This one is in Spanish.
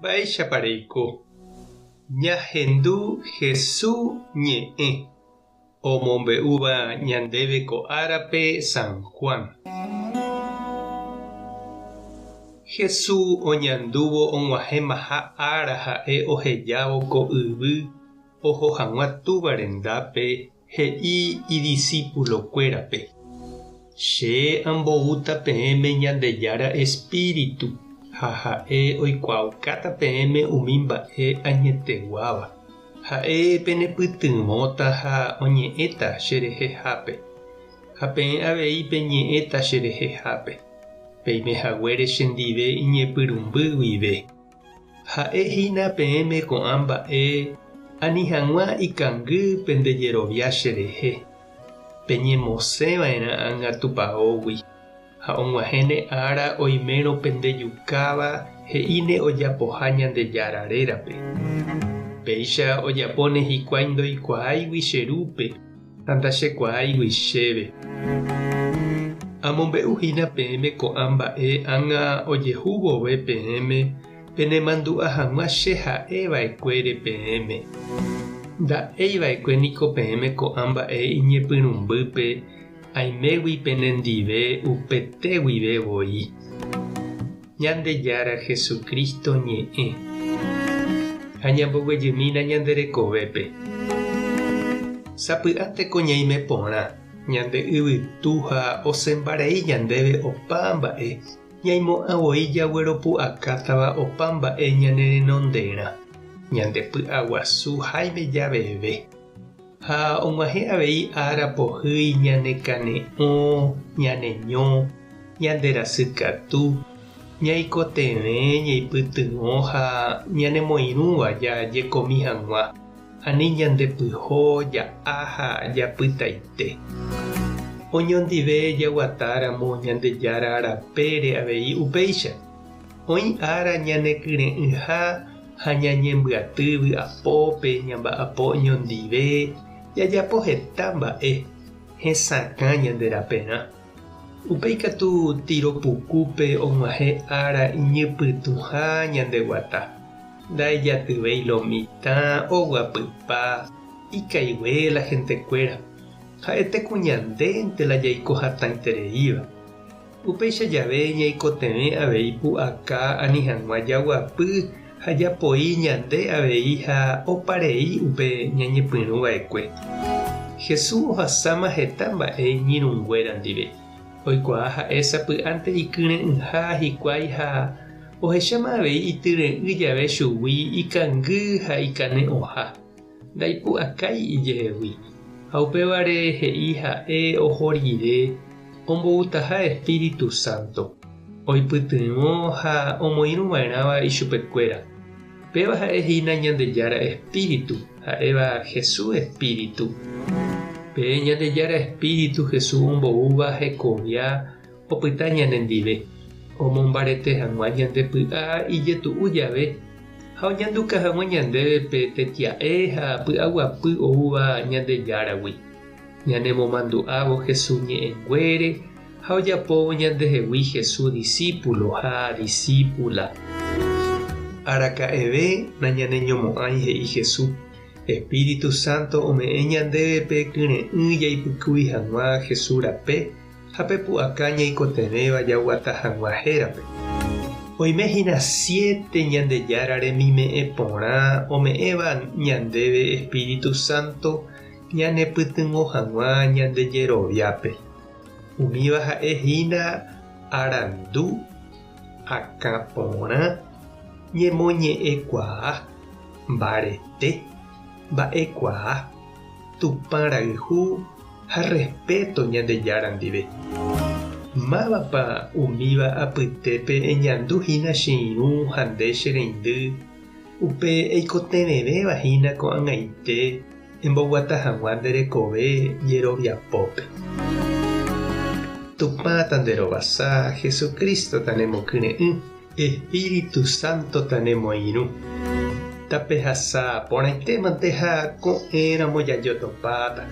Vaíchapareiko. Ñahendu Jesús ñe'ẽ omombe'úva ñandéve ko árape San Juan. Jesús oñandúvo og̃uahẽmaha ára ha'e ohejávo ko yvy oho hag̃ua túva rendápe he'i idiscípulokuérape. Che amboúta peẽme Ñandejára Espíritu ha ha'e oikuaakáta peẽme umi mba'e añeteguáva. Ha'e penepytyvõta ha oñe'ẽta cherehehápe. Ha peẽ avei peñe'ẽta cherehehápe. Peimehaguére chendive iñepyrũmby guive. Ha'ehína peẽme ko'ã mba'e ani hag̃ua ikangy pendejerovia cherehe. Peñemosẽva'erã ág̃atupãógui. Ha og̃uahẽne ára oimérõ pendejukáva he'íne ojapoha Ñandejára rérape. Péicha ojapóne hikuái ndoikuaáigui che rúpe ha ndachekuaáigui chéve. Amombe'uhína peẽme ko'ã mba'e ág̃a ojehuvove peẽme penemandu'a hag̃ua che ha'eva'ekuére peẽme. Nda'eiva'ekue niko peẽme ko'ã mba'e iñepyrũmbýpe aimégui penendive upete guivevoi. Ñandejára Jesucristo ñe'ẽ. Ha ñamboguejymína ñanderekovépe. Sapy'áteko ñaime porã. Ñande yvytu ha osembarei ñandéve opa mba'e ñaimo'ãvoi jagueropu'akátava opa mba'e ñanerenondérã. Ñandepy'aguasu haime javeve. Ha og̃uahẽ avei ára pohýi ñanekane'õ, ñaneñõ, ñanderasykatu, ñaikotevẽ, ñaipytyvõ ha ñanemoirũva jajekomi hag̃ua. Ani ñandepyho ja'a ha japytaite. Oñondive jaguatáramo Ñandejára rapére avei upéicha. Oĩ ára ñanekyre'ỹha ha ñañembyatývy apópe ñamba'apo oñondive jajapo heta mba'e hesakã ñanderaperã. Upéikatu tiropukúpe og̃uahẽ ára iñipytuha ñandeguata. Ndaejatyvéi lomitã, oguapypa, ikaigue la hentekuéra. Ha'etéko ñandéntela jaikohatãitereíva. Upéicha jave ñaikotevẽ avei pu'aka ani hag̃ua jaguapy ha japoi ñande avei ha oparei upe ñañepyrũva'ekue. Jesús ohasáma heta mba'e iñirũnguéra ndive. Oikuaa ha'e sapy'ánte ikyre'ỹha hikuái ha ohecháma avei ityre'ỹ jave chugui ikangy ha ikane'õha. Ndaipu'akái ijehegui. Ha upévare he'i ha'e oho rire omboutaha Espíritu Santo. Oipytyvõ ha omoirũva'erãva ichupekuéra. Péva ha'ehína Ñandejára Espíritu, ha'éva Jesús Espíritu. Pe Ñandejára Espíritu Jesús omboúva hekovia opyta ñanendive. Omombarete hag̃ua ñandepy'a ijetu'u jave ha oñanduka hag̃ua ñandéve pe tetia'e ha py'aguapy oúva Ñandejáragui. Ñanemomandu'ávo Jesús ñe'ẽnguére ha ojapóvo ñandehegui Jesús discípulo ha discípula. Araka'eve nañaneñomo'ãi he'i Jesús. Espíritu Santo ome'ẽ ñandéve pe kyre'ỹ jaipykúi hag̃ua Jesús rape ha pepu'aka ñaikotevẽva jaguata hag̃ua hérape. Oimehína 7 Ñandejára remime'ẽ porã ome'ẽva ñandéve Espíritu Santo ñanepytyvõ hag̃ua ñandejeroviápe. Umíva ha'ehína arandu, akã porã, ñemoñe'ẽkuaa, mbarete, mba'ekuaa, tupã rayhu ha respeto Ñandejára ndive. Mávapa umíva apytépe eñanduhína che irũ ha nde che reindy upe eikotevẽvévahína ko'ag̃aite emboguata hag̃ua nderekove jeroviapópe. Tupãta nderovasa, Jesucristo tanemokyrẽ'ỹ, Espíritu Santo tanemoirũ. Tapehasa porãitémante ha ko'ẽramo jajotopáta.